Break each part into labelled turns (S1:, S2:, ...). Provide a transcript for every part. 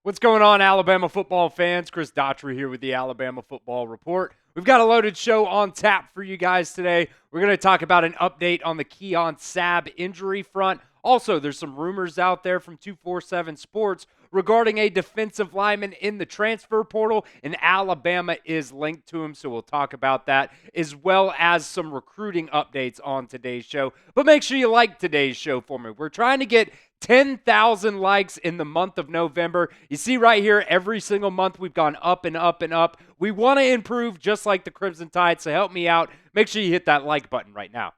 S1: What's going on, Alabama football fans? Chris Daughtry here with the Alabama Football Report. We've got a loaded show on tap for you guys today. We're going to talk about an update on the Keon Sabb injury front. Also, there's some rumors out there from 247 Sports regarding a defensive lineman in the transfer portal, and Alabama is linked to him, so we'll talk about that, as well as some recruiting updates on today's show. But make sure you like today's show for me. We're trying to get 10,000 likes in the month of November. You see right here, every single month we've gone up and up and up. We want to improve just like the Crimson Tide, so help me out. Make sure you hit that like button right now.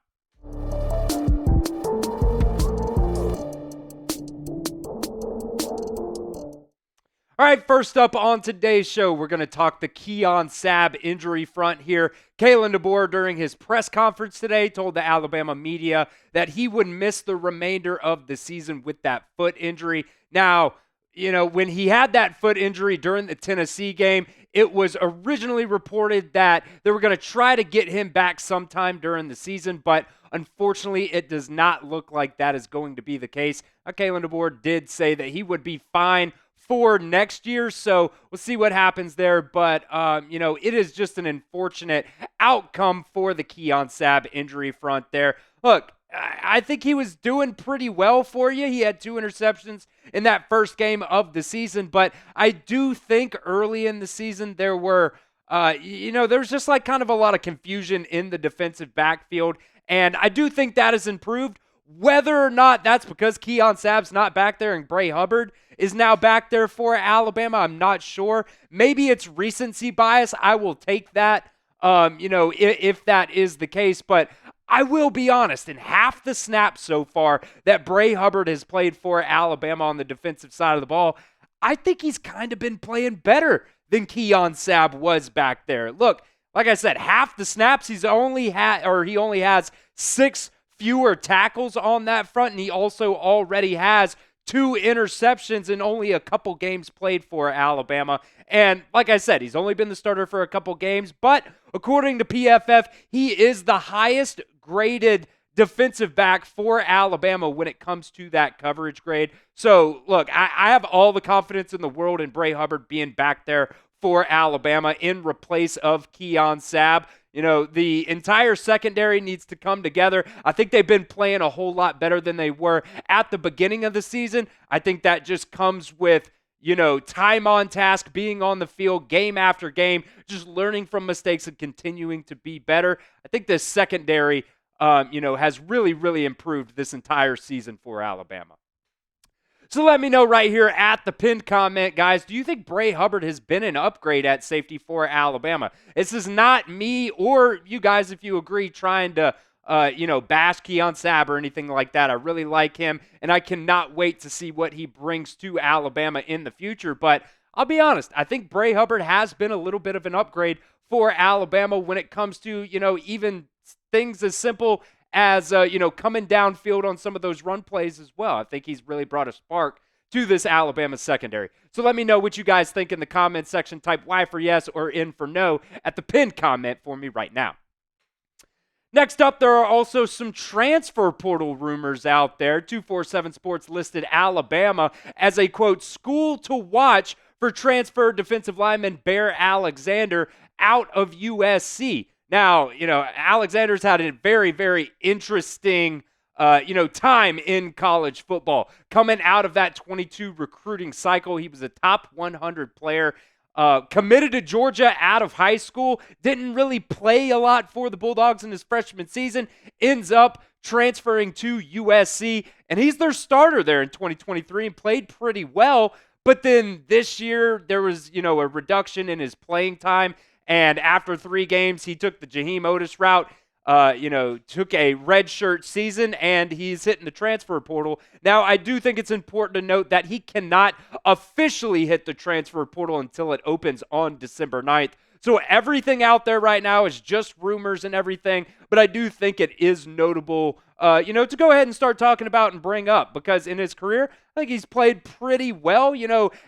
S1: All right, first up on today's show, we're going to talk the Keon Sabb injury front here. Kalen DeBoer, during his press conference today, told the Alabama media that he would miss the remainder of the season with that foot injury. Now, when he had that foot injury during the Tennessee game, it was originally reported that they were going to try to get him back sometime during the season, but unfortunately, it does not look like that is going to be the case. Kalen DeBoer did say that he would be fine for next year, so we'll see what happens there. But, it is just an unfortunate outcome for the Keon Sabb injury front there. Look, I think he was doing pretty well for you. He had 2 interceptions in that first game of the season, but I do think early in the season there were, there was just like kind of a lot of confusion in the defensive backfield, and I do think that has improved. Whether or not that's because Keon Sabb's not back there and Bray Hubbard is now back there for Alabama, I'm not sure. Maybe it's recency bias. I will take that, if that is the case. But I will be honest, in half the snaps so far that Bray Hubbard has played for Alabama on the defensive side of the ball, I think he's kind of been playing better than Keon Sabb was back there. Look, like I said, half the snaps he only has 6 fewer tackles on that front, and he also already has 2 interceptions in only a couple games played for Alabama. And like I said, he's only been the starter for a couple games, but according to PFF, he is the highest graded defensive back for Alabama when it comes to that coverage grade. So, look, I have all the confidence in the world in Bray Hubbard being back there for Alabama in replace of Keon Sabb. The entire secondary needs to come together. I think they've been playing a whole lot better than they were at the beginning of the season. I think that just comes with, time on task, being on the field game after game, just learning from mistakes and continuing to be better. I think this secondary, has really, really improved this entire season for Alabama. So let me know right here at the pinned comment, guys, do you think Bray Hubbard has been an upgrade at safety for Alabama? This is not me or you guys, if you agree, trying to, bash Keon Sabb or anything like that. I really like him, and I cannot wait to see what he brings to Alabama in the future. But I'll be honest, I think Bray Hubbard has been a little bit of an upgrade for Alabama when it comes to, even things as simple as, coming downfield on some of those run plays as well. I think he's really brought a spark to this Alabama secondary. So let me know what you guys think in the comment section. Type Y for yes or N for no at the pinned comment for me right now. Next up, there are also some transfer portal rumors out there. 247 Sports listed Alabama as a, quote, school to watch for transfer defensive lineman Bear Alexander out of USC. Now, Alexander's had a very, very interesting, time in college football. Coming out of that 22 recruiting cycle, he was a top 100 player, committed to Georgia out of high school, didn't really play a lot for the Bulldogs in his freshman season, ends up transferring to USC, and he's their starter there in 2023 and played pretty well. But then this year, there was, a reduction in his playing time. And after 3 games, he took the Jaheim Otis route, took a redshirt season, and he's hitting the transfer portal. Now, I do think it's important to note that he cannot officially hit the transfer portal until it opens on December 9th. So everything out there right now is just rumors and everything, but I do think it is notable, to go ahead and start talking about and bring up, because in his career, I think he's played pretty well,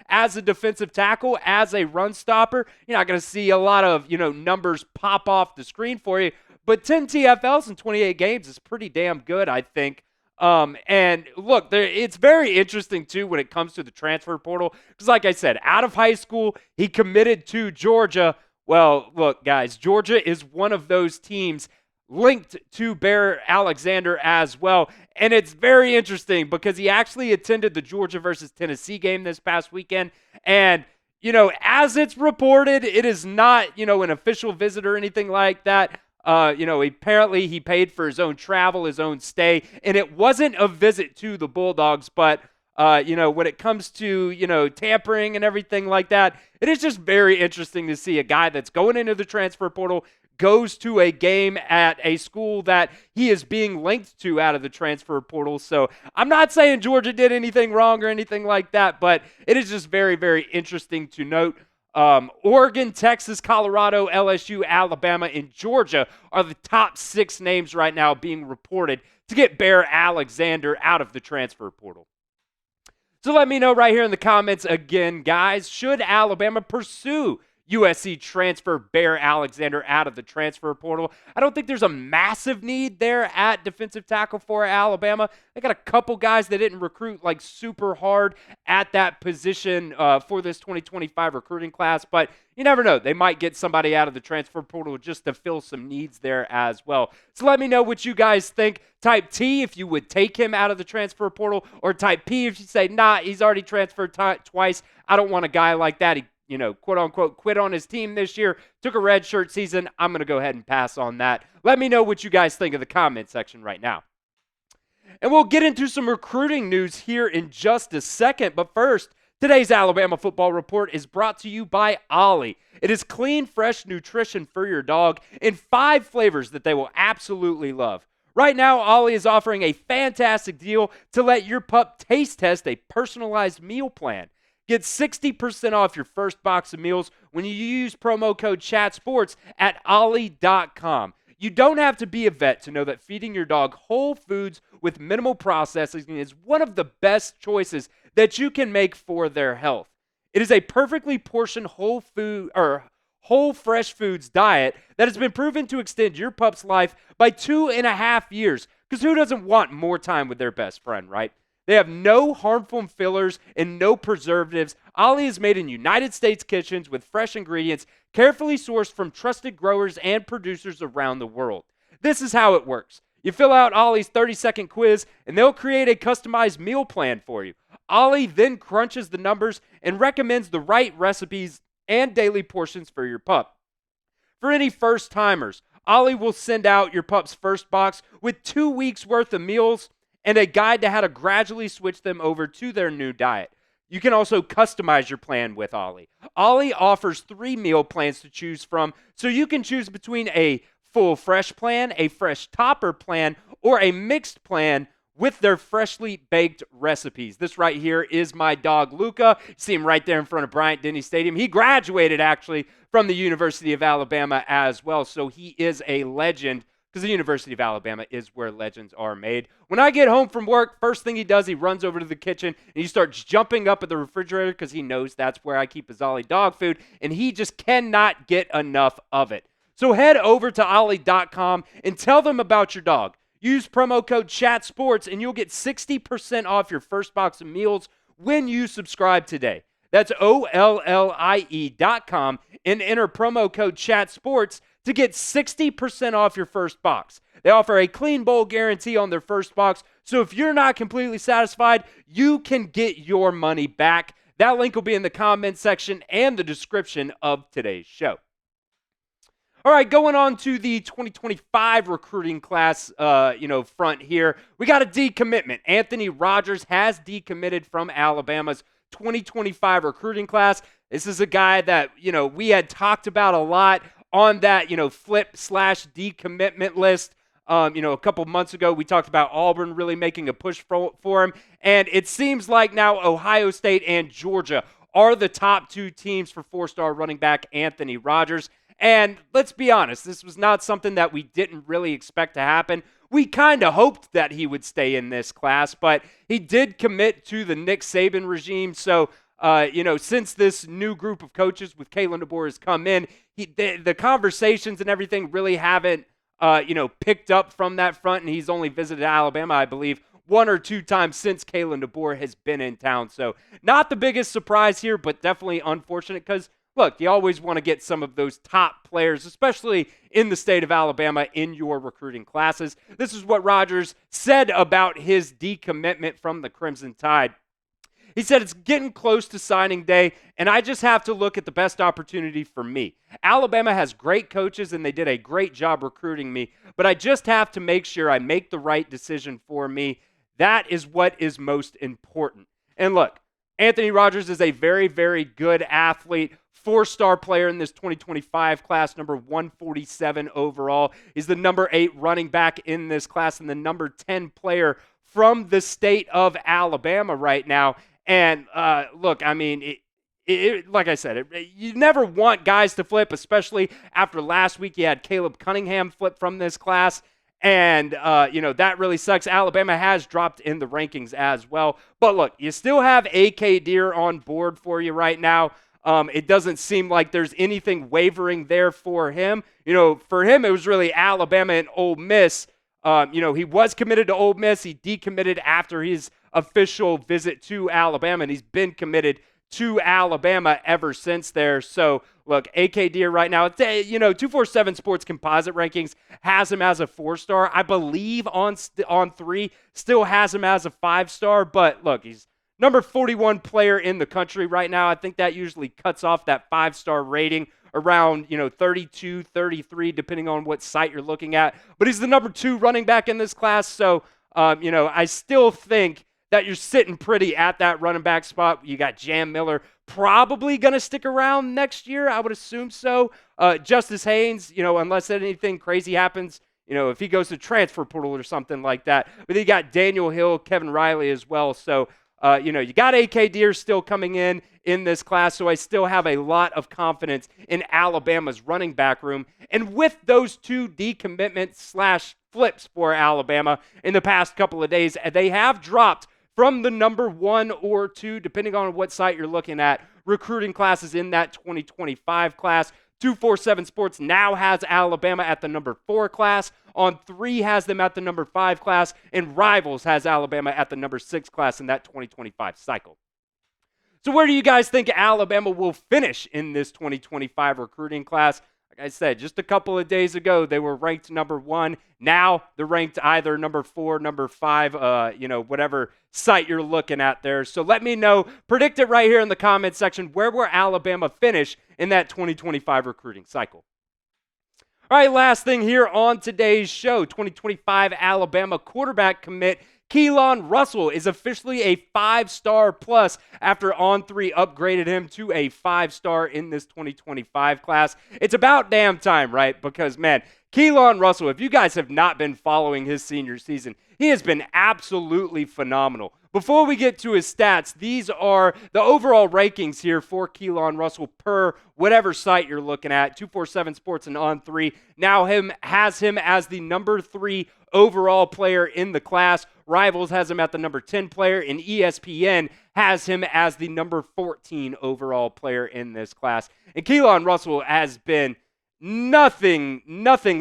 S1: as a defensive tackle, as a run stopper. You're not going to see a lot of, numbers pop off the screen for you, but 10 TFLs in 28 games is pretty damn good, I think. And look, it's very interesting too when it comes to the transfer portal because, like I said, out of high school, he committed to Georgia. Well, look, guys, Georgia is one of those teams linked to Bear Alexander as well. And it's very interesting because he actually attended the Georgia versus Tennessee game this past weekend. And, as it's reported, it is not, an official visit or anything like that. Apparently he paid for his own travel, his own stay, and it wasn't a visit to the Bulldogs. But, when it comes to, tampering and everything like that, it is just very interesting to see a guy that's going into the transfer portal goes to a game at a school that he is being linked to out of the transfer portal. So I'm not saying Georgia did anything wrong or anything like that, but it is just very, very interesting to note. Oregon, Texas, Colorado, LSU, Alabama, and Georgia are the top 6 names right now being reported to get Bear Alexander out of the transfer portal. So let me know right here in the comments again, guys, should Alabama pursue USC transfer Bear Alexander out of the transfer portal? I don't think there's a massive need there at defensive tackle for Alabama. They got a couple guys that didn't recruit like super hard at that position for this 2025 recruiting class, but you never know. They might get somebody out of the transfer portal just to fill some needs there as well. So let me know what you guys think. Type T if you would take him out of the transfer portal, or type P if you say, nah, he's already transferred twice. I don't want a guy like that. He quote unquote, quit on his team this year, took a red shirt season. I'm going to go ahead and pass on that. Let me know what you guys think in the comment section right now. And we'll get into some recruiting news here in just a second. But first, today's Alabama Football Report is brought to you by Ollie. It is clean, fresh nutrition for your dog in 5 flavors that they will absolutely love. Right now, Ollie is offering a fantastic deal to let your pup taste test a personalized meal plan. Get 60% off your first box of meals when you use promo code ChatSports at ollie.com. You don't have to be a vet to know that feeding your dog whole foods with minimal processing is one of the best choices that you can make for their health. It is a perfectly portioned whole fresh foods diet that has been proven to extend your pup's life by 2.5 years. Because who doesn't want more time with their best friend, right? They have no harmful fillers and no preservatives. Ollie is made in United States kitchens with fresh ingredients, carefully sourced from trusted growers and producers around the world. This is how it works. You fill out Ollie's 30-second quiz, and they'll create a customized meal plan for you. Ollie then crunches the numbers and recommends the right recipes and daily portions for your pup. For any first-timers, Ollie will send out your pup's first box with 2 weeks' worth of meals and a guide to how to gradually switch them over to their new diet. You can also customize your plan with Ollie. Ollie offers 3 meal plans to choose from, so you can choose between a full fresh plan, a fresh topper plan, or a mixed plan with their freshly baked recipes. This right here is my dog, Luca. You see him right there in front of Bryant-Denny Stadium. He graduated, actually, from the University of Alabama as well, so he is a legend because the University of Alabama is where legends are made. When I get home from work, first thing he does, he runs over to the kitchen and he starts jumping up at the refrigerator because he knows that's where I keep his Ollie dog food, and he just cannot get enough of it. So head over to ollie.com and tell them about your dog. Use promo code ChatSports and you'll get 60% off your first box of meals when you subscribe today. That's OLLIE.com and enter promo code ChatSports to get 60% off your first box. They offer a clean bowl guarantee on their first box, so if you're not completely satisfied, you can get your money back. That link will be in the comment section and the description of today's show. All right, going on to the 2025 recruiting class, front here. We got a decommitment. Anthony Rogers has decommitted from Alabama's 2025 recruiting class. This is a guy that, we had talked about a lot on that, flip/decommitment list. A couple months ago, we talked about Auburn really making a push for him. And it seems like now Ohio State and Georgia are the top 2 teams for 4-star running back Anthony Rogers. And let's be honest, this was not something that we didn't really expect to happen. We kind of hoped that he would stay in this class, but he did commit to the Nick Saban regime. So, since this new group of coaches with Kalen DeBoer has come in, the conversations and everything really haven't, picked up from that front, and he's only visited Alabama, I believe, one or two times since Kalen DeBoer has been in town. So not the biggest surprise here, but definitely unfortunate because, look, you always want to get some of those top players, especially in the state of Alabama, in your recruiting classes. This is what Rogers said about his decommitment from the Crimson Tide. He said, it's getting close to signing day, and I just have to look at the best opportunity for me. Alabama has great coaches, and they did a great job recruiting me, but I just have to make sure I make the right decision for me. That is what is most important. And look, Anthony Rogers is a very, very good athlete, four-star player in this 2025 class, number 147 overall. He's the number 8 running back in this class and the number 10 player from the state of Alabama right now. And look, I mean, like I said, you never want guys to flip, especially after last week you had Caleb Cunningham flip from this class. And, that really sucks. Alabama has dropped in the rankings as well. But look, you still have A.K. Deer on board for you right now. It doesn't seem like there's anything wavering there for him. For him, it was really Alabama and Ole Miss. He was committed to Ole Miss. He decommitted after his official visit to Alabama, and he's been committed to Alabama ever since there. So, look, A.K. Deer right now, 247 Sports Composite Rankings has him as a 4-star. I believe on 3 still has him as a 5-star, but look, he's number 41 player in the country right now. I think that usually cuts off that 5-star rating around, 32, 33, depending on what site you're looking at. But he's the number 2 running back in this class. So, I still think that you're sitting pretty at that running back spot. You got Jam Miller probably going to stick around next year. I would assume so. Justice Haynes, unless anything crazy happens, if he goes to transfer portal or something like that. But then you got Daniel Hill, Kevin Riley as well. So, you got A.K. Deer still coming in this class, so I still have a lot of confidence in Alabama's running back room. And with those 2 decommitments / flips for Alabama in the past couple of days, they have dropped from the number 1 or 2, depending on what site you're looking at, recruiting classes in that 2025 class. 247 Sports now has Alabama at the number 4 class. On 3 has them at the number 5 class. And Rivals has Alabama at the number 6 class in that 2025 cycle. So where do you guys think Alabama will finish in this 2025 recruiting class? Like I said, just a couple of days ago, they were ranked number 1. Now they're ranked either number 4, number 5, whatever site you're looking at there. So let me know. Predict it right here in the comments section. Where will Alabama finish in that 2025 recruiting cycle? All right, last thing here on today's show, 2025 Alabama quarterback commit Keelon Russell is officially a 5-star plus after On3 upgraded him to a 5-star in this 2025 class. It's about damn time, right? Because, man, Keelon Russell, if you guys have not been following his senior season, he has been absolutely phenomenal. Before we get to his stats, these are the overall rankings here for Keelon Russell per whatever site you're looking at. 247 Sports and On3 now has him as the number 3 overall player in the class. Rivals has him at the number 10 player, and ESPN has him as the number 14 overall player in this class. And Keelon Russell has been nothing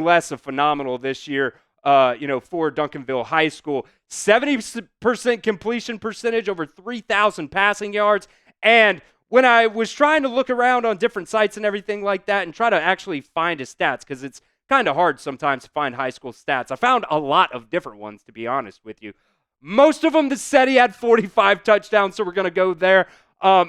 S1: less of phenomenal this year. For Duncanville High School. 70% completion percentage, over 3,000 passing yards. And when I was trying to look around on different sites and everything like that and try to actually find his stats, because it's kind of hard sometimes to find high school stats, I found a lot of different ones, to be honest with you. Most of them said he had 45 touchdowns, so we're going to go there.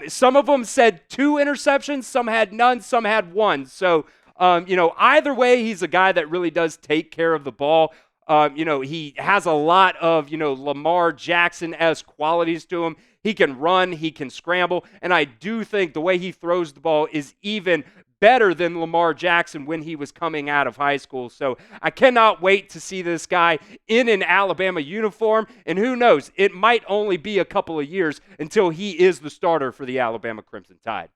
S1: Some of them said 2 interceptions, some had none, some had 1. So, either way, he's a guy that really does take care of the ball. He has a lot of, Lamar Jackson-esque qualities to him. He can run, he can scramble, and I do think the way he throws the ball is even better than Lamar Jackson when he was coming out of high school. So I cannot wait to see this guy in an Alabama uniform, and who knows, it might only be a couple of years until he is the starter for the Alabama Crimson Tide.